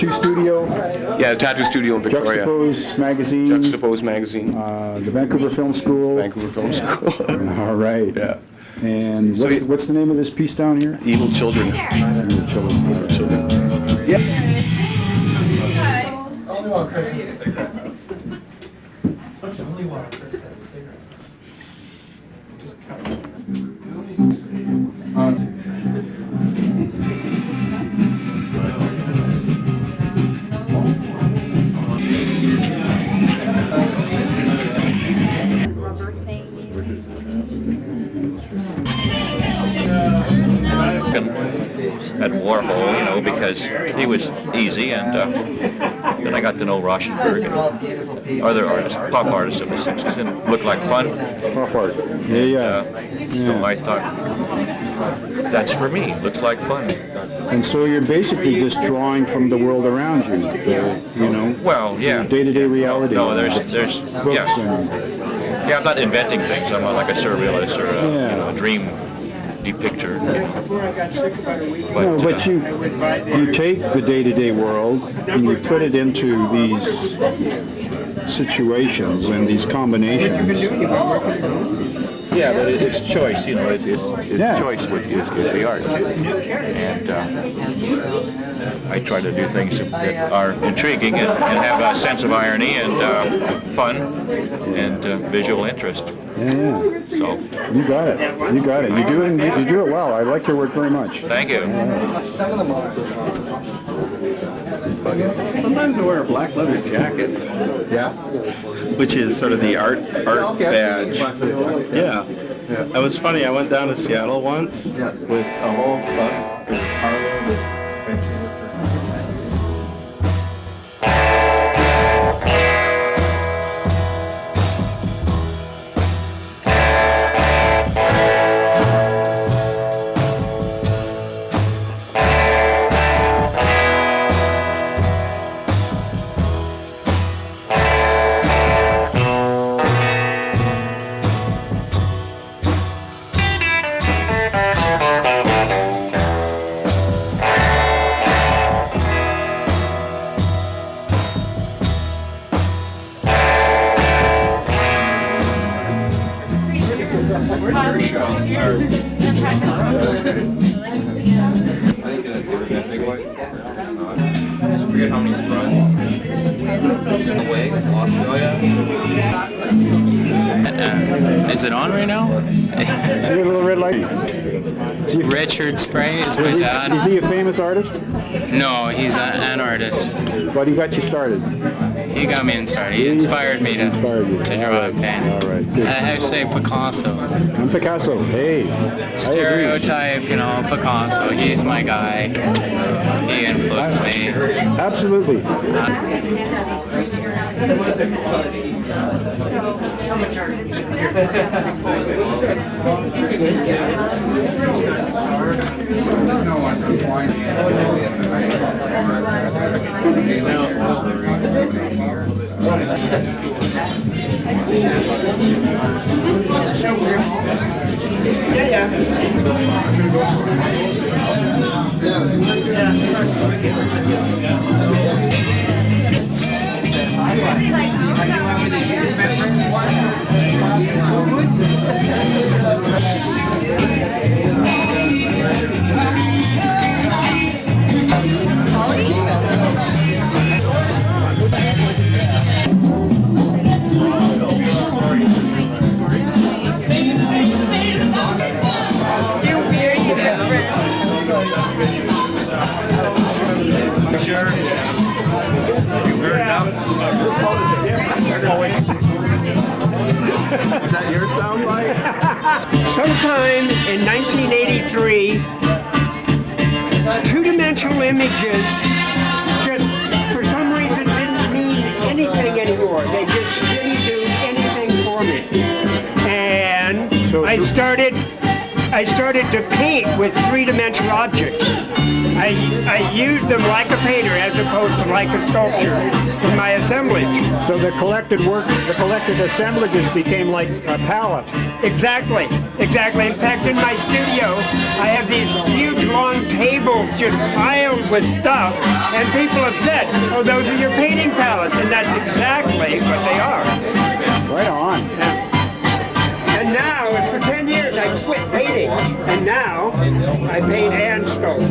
tattoo studio. Yeah, the Tattoo Studio in Victoria. Juxtapose magazine. Juxtapose magazine. The Vancouver Film School. Vancouver Film School. All right. Yeah. And what's the name of this piece down here? Evil Children. Evil Children. Evil Children. Yeah. Only while Chris has a cigarette. What's the only while Chris has a cigarette? Just count. At Warhol, you know, because he was easy, and then I got to know Rauschenberg and other artists, pop artists of the 60s, and it looked like fun. Pop art. Yeah. So I thought, that's for me, looks like fun. And so you're basically just drawing from the world around you, you know? Well, yeah. Day-to-day reality. No, there's books yeah. Yeah, I'm not inventing things. I'm like a surrealist or a dream depictor. But you take the day-to-day world and you put it into these situations and these combinations. Yeah, but it's choice, you know, it's choice is the art. And I try to do things that are intriguing and have a sense of irony and fun and visual interest. Yeah. So you got it. You got it. You do it well. I like your work very much. Thank you. Sometimes I wear a black leather jacket. Yeah. Which is sort of the art badge. Yeah. It was funny. I went down to Seattle once with a whole bus with carload of Is it on right now? See a little red light? Richard Spray is my dad. Is he a famous artist? No, he's an artist. But he got you started. He got me started. He inspired me to draw a pen. All right, good. I would say Picasso. I'm Picasso. Hey. Stereotype, you know, Picasso. He's my guy. He influenced me. Absolutely. Is that your sound like? Sometime in 1983, two-dimensional images just, for some reason, didn't mean anything anymore. They just didn't do anything for me. And I started to paint with three-dimensional objects. I use them like a painter as opposed to like a sculpture in my assemblage. So the collected assemblages became like a palette. Exactly, exactly. In fact, in my studio, I have these huge long tables just piled with stuff, and people have said, oh, those are your painting palettes, and that's exactly what they are. Right on. And now, for 10 years, I quit painting, and now I paint and sculpt.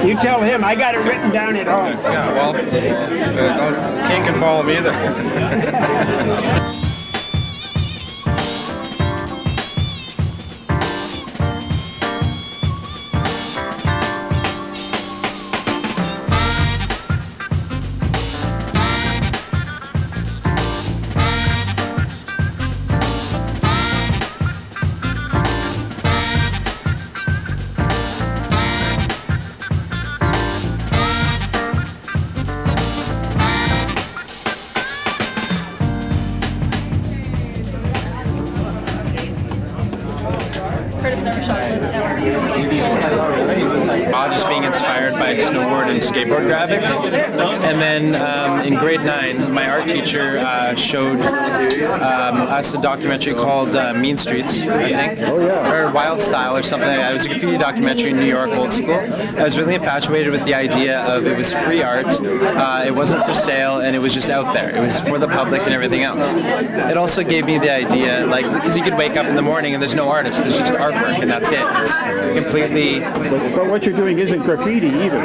You tell him I got it written down at home. Yeah, well, King can follow me either. Just being inspired by snowboard and skateboard graphics. And then in grade 9, my art teacher showed us a documentary called Mean Streets, I think, or Wild Style or something like that. It was a graffiti documentary in New York, old school. I was really infatuated with the idea of it was free art, it wasn't for sale, and it was just out there. It was for the public and everything else. It also gave me the idea, like, because you could wake up in the morning and there's no artist, there's just artwork, and that's it. It's completely... But what you're doing isn't graffiti either.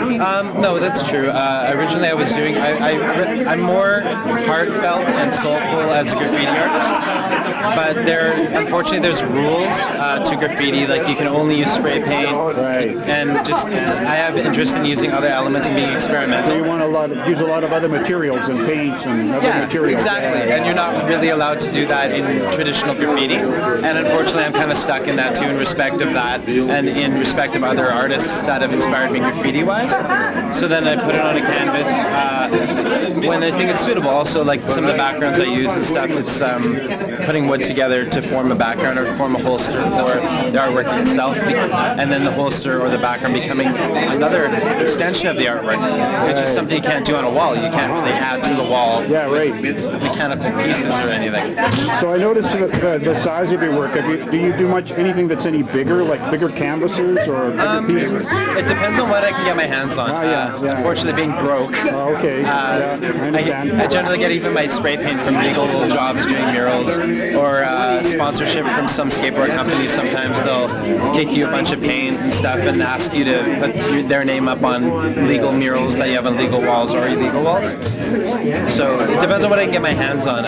No, that's true. Originally I was doing, I'm more heartfelt and soulful as a graffiti artist, but unfortunately there's rules to graffiti, like you can only use spray paint, and just, I have interest in using other elements and being experimental. So you want to use a lot of other materials and paints and other materials. Exactly, and you're not really allowed to do that in traditional graffiti, and unfortunately I'm kind of stuck in that too, in respect of that, and in respect of other artists that have inspired me graffiti-wise. So then I put it on a canvas when I think it's suitable. Also, like some of the backgrounds I use and stuff, it's putting wood together to form a background or form a holster for the artwork itself, and then the holster or the background becoming another extension of the artwork, which is something you can't do on a wall. You can't really add to the wall mechanical pieces or anything. So I noticed the size of your work. Do you do anything that's any bigger, like bigger canvases or bigger pieces? It depends on what I can get my hands on. Unfortunately, being broke, I generally get even my spray paint from legal jobs doing murals, or sponsorship from some skateboard companies. Sometimes they'll kick you a bunch of paint and stuff and ask you to put their name up on legal murals that you have on legal walls or illegal walls. So it depends on what I can get my hands on.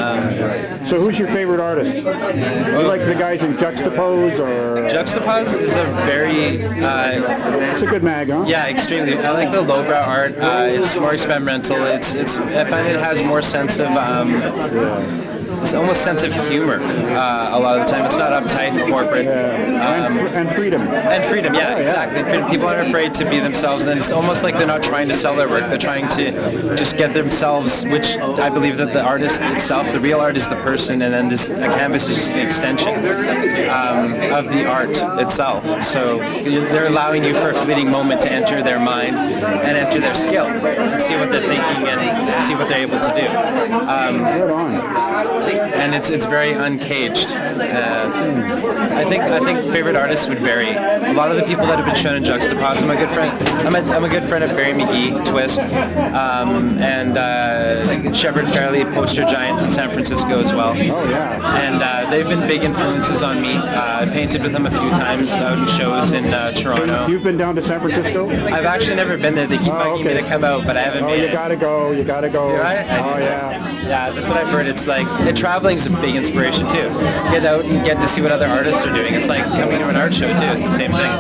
So who's your favorite artist? You like the guys in Juxtapose or? Juxtapose is a very... it's a good mag, huh? Yeah, extremely. I like the lowbrow art. It's more experimental. I find it has more sense of... it's almost sense of humor a lot of the time. It's not uptight and corporate. And freedom. And freedom, exactly. Freedom. People aren't afraid to be themselves, and it's almost like they're not trying to sell their work. They're trying to just get themselves, which I believe that the artist itself, the real art is the person, and then a canvas is just an extension of the art itself. So they're allowing you for a fleeting moment to enter their mind and enter their skill and see what they're thinking and see what they're able to do. Right on. And it's very uncaged. I think favorite artists would vary. A lot of the people that have been shown in Juxtapose, I'm a good friend of Barry McGee, Twist, and Shepard Fairley, poster giant from San Francisco as well. And they've been big influences on me. I painted with them a few times out in shows in Toronto. So you've been down to San Francisco? I've actually never been there. They keep bugging me to come out, but I haven't been. You gotta go. Do I? Oh yeah. Yeah, that's what I've heard. It's like traveling's a big inspiration too. Get out and get to see what other artists are doing. It's like coming to an art show too. It's the same thing.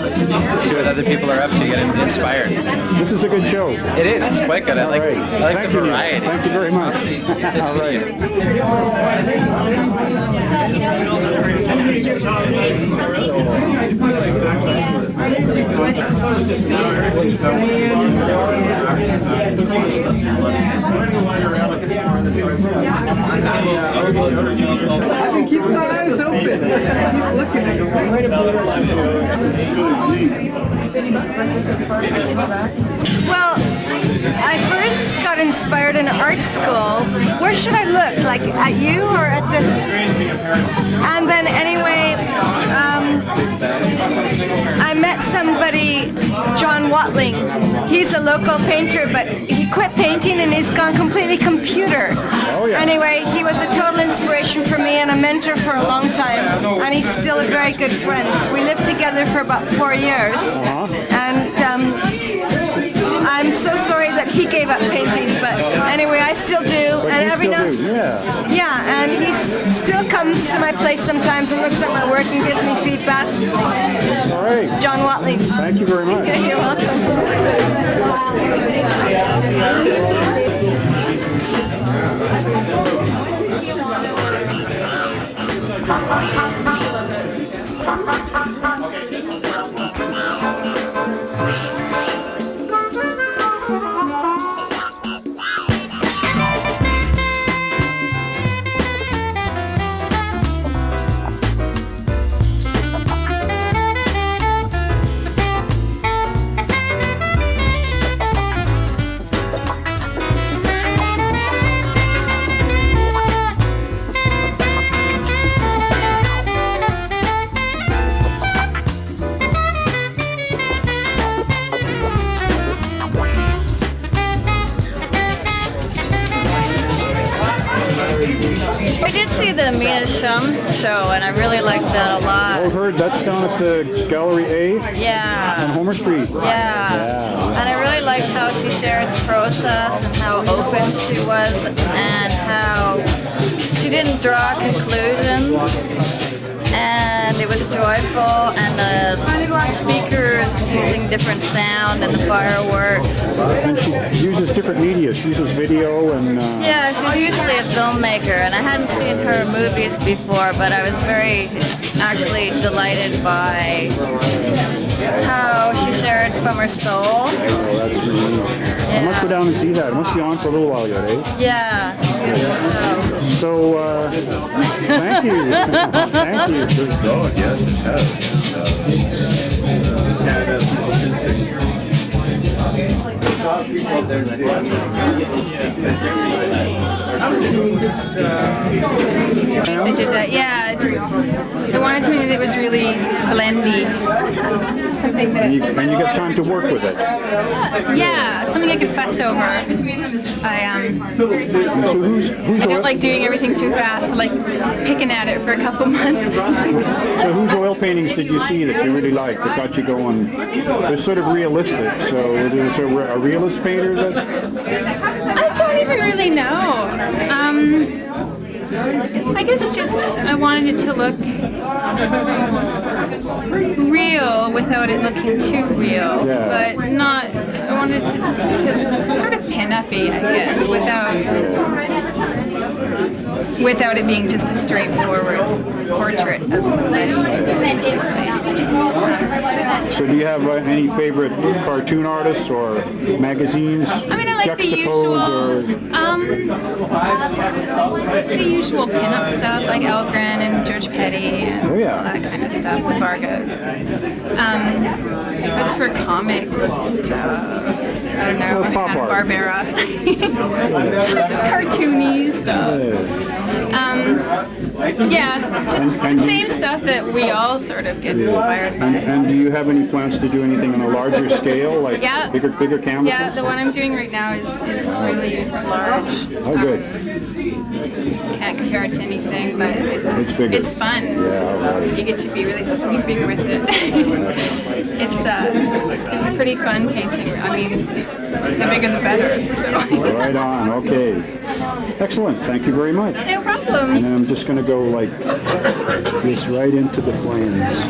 See what other people are up to. Get inspired. This is a good show. It is. It's quite good. I like Thank the you, Neil. variety. Thank you very much. Nice All to right. meet I've been keeping my eyes open. I keep looking. Well, I first got inspired in art school. Where should I look? Like at you or at this? And then anyway, I met somebody, John Watling. He's a local painter, but he quit painting and he's gone completely computer. Oh, yeah. Anyway, he was a total inspiration for me and a mentor for a long time. And he's still a very good friend. We lived together for about 4 years. And I'm so sorry that he gave up painting, but anyway, I still do. But And you every still now, do, yeah. yeah, and he still comes to my place sometimes and looks at my work and gives me feedback. All right. John Watley. Thank you very much. You're welcome. I did see the Mia Shum show, and I really liked that a lot. I've heard that's down at the Gallery A on Yeah, Homer Street. yeah. And I really liked how she shared the process and how open she was and how she didn't draw conclusions. And it was joyful, and the speakers using different sound and the fireworks. And she uses different media. She uses video and... Yeah, she's usually a filmmaker, and I hadn't seen her movies before, but I was very actually delighted by how she shared from her soul. Oh, that's really neat. I must go down and see that. It must be on for a little while yet, eh? Yeah, it's a beautiful show. So, thank you. Thank you. Oh, yes, it has. They did that, yeah. I wanted something that was really blendy. Something that, And you get time to work with it. yeah, something I could fuss over. And so who's I don't like doing everything too fast. I like picking at it for a couple months. So whose oil paintings did you see that you really liked that got you going? They're sort of realistic. So is there a realist painter that? I don't even really know. I guess just I wanted it to look real without it looking too real, Yeah. but not. I wanted it to sort of pin-uppy, I guess, without it being just a straightforward portrait of somebody. So do you have any favorite cartoon artists or magazines? I mean, I like the usual, the usual pin-up stuff, like Algren and George Petty and Oh, yeah. all that kind of stuff, the Vargas. As for comics, I don't know, Well, pop art. Barbera, cartoony stuff. Yeah, just the same stuff that we all sort of get inspired by. And do you have any plans to do anything on a larger scale, like Yeah. bigger canvases? Yeah, the one I'm doing right now is really large. Oh, good. Can't compare it to anything, but It's bigger. it's fun. Yeah, all right. You get to be really sweeping with it. It's pretty fun painting. I mean, the bigger the better. So. Right on. Okay. Excellent. Thank you very much. No problem. And I'm just going to go like this right into the flames.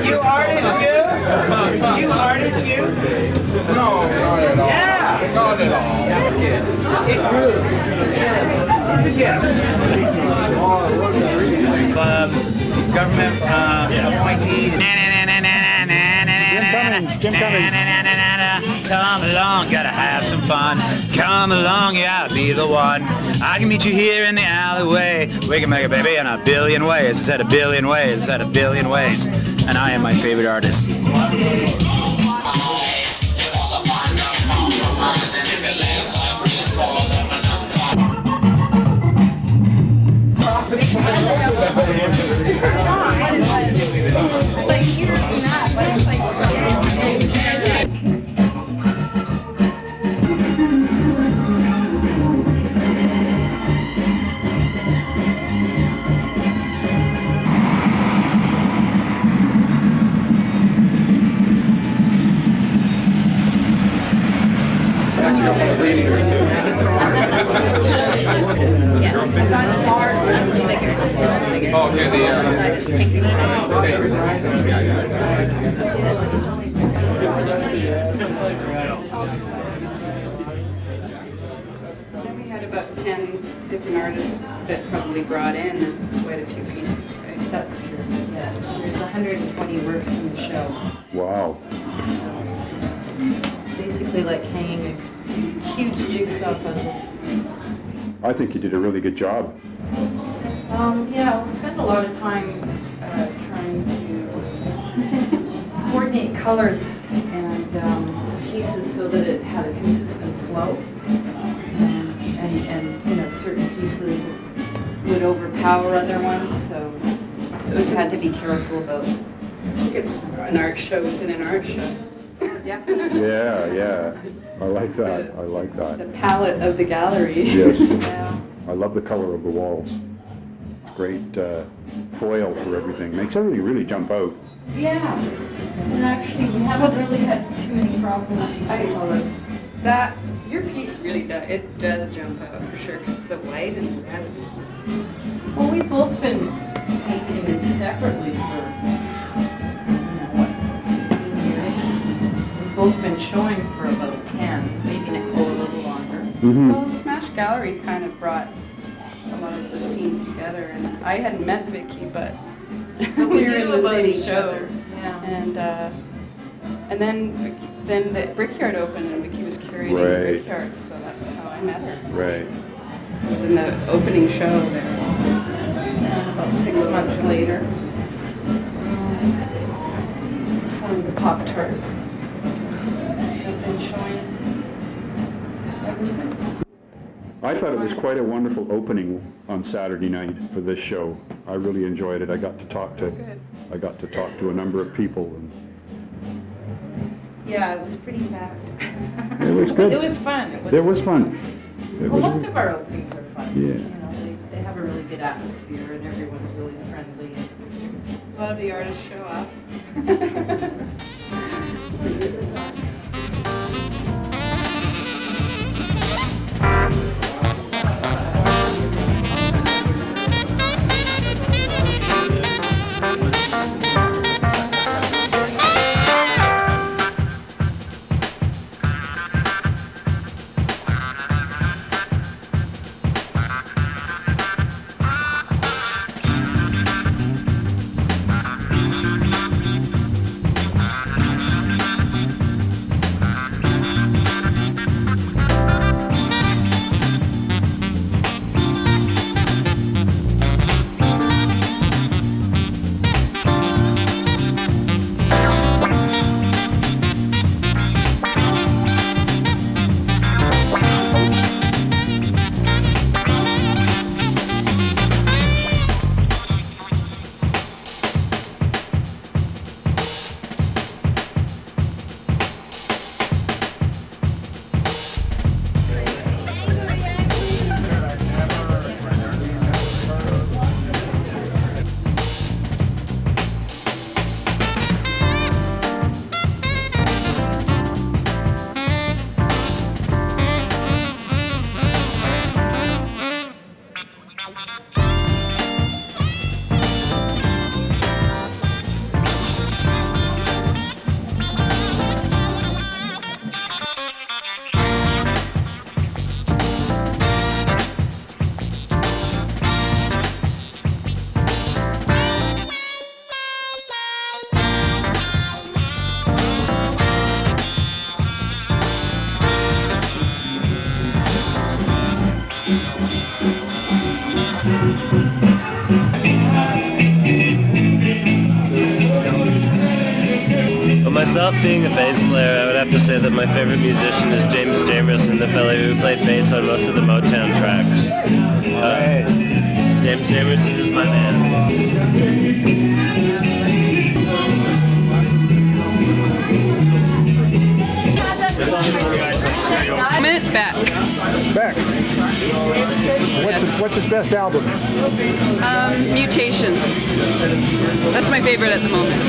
You artist, you? You artist, you? No, not at all. Yeah. Not at all. It grooves. Government appointee. Jim Cummings. Come along, gotta have some fun. Come along, yeah, I'll be the one. I can meet you here in the alleyway. We can make a baby in a billion ways. I said a billion ways. I said a billion ways. And I am my favorite artist. Okay, We had about 10 different artists that probably brought in quite a few pieces, right? That's true, yeah. There's 120 works in the show. Wow. So, basically like hanging a huge jigsaw puzzle. I think you did a really good job. Yeah, I'll spend a lot of time trying to coordinate colors and pieces so that it had a consistent flow. And you know, certain pieces would overpower other ones, so it's had to be careful about. It's an art show within an art show. Definitely. Yeah. I like that. I like that. The palette of the gallery. Yes. Yeah. I love the color of the walls. It's great foil for everything. Makes everything really jump out. Yeah. And actually, we haven't really had too many problems with color. That your piece really does. It does jump out for sure. 'Cause the white and the red is. Well, we've both been painting separately for, what, 15 years. We've both been showing for about 10, maybe Nicole a little longer. Mm-hmm. Well, Smash Gallery kind of brought a lot of the scene together, and I hadn't met Vicki, but we were in the same show. Yeah. And then the Brickyard opened, and Vicki was curating the Brickyard, so that's how I met her. Right. It was in the opening show there. And about 6 months later, formed the Pop-Tarts. I've been showing ever since. I thought it was quite a wonderful opening on Saturday night for this show. I really enjoyed it. I got to talk to a number of people. And Yeah, it was pretty packed. it was good. It was fun. It was fun. Well, most of our openings are fun. Yeah. You know, they have a really good atmosphere, and everyone's really friendly. A lot of the artists show up. myself being a bass player, I would have to say that my favorite musician is James Jamerson, the fellow who played bass on most of the Motown tracks. James Jamerson is my man. Beck. What's his best album? Mutations. That's my favorite at the moment.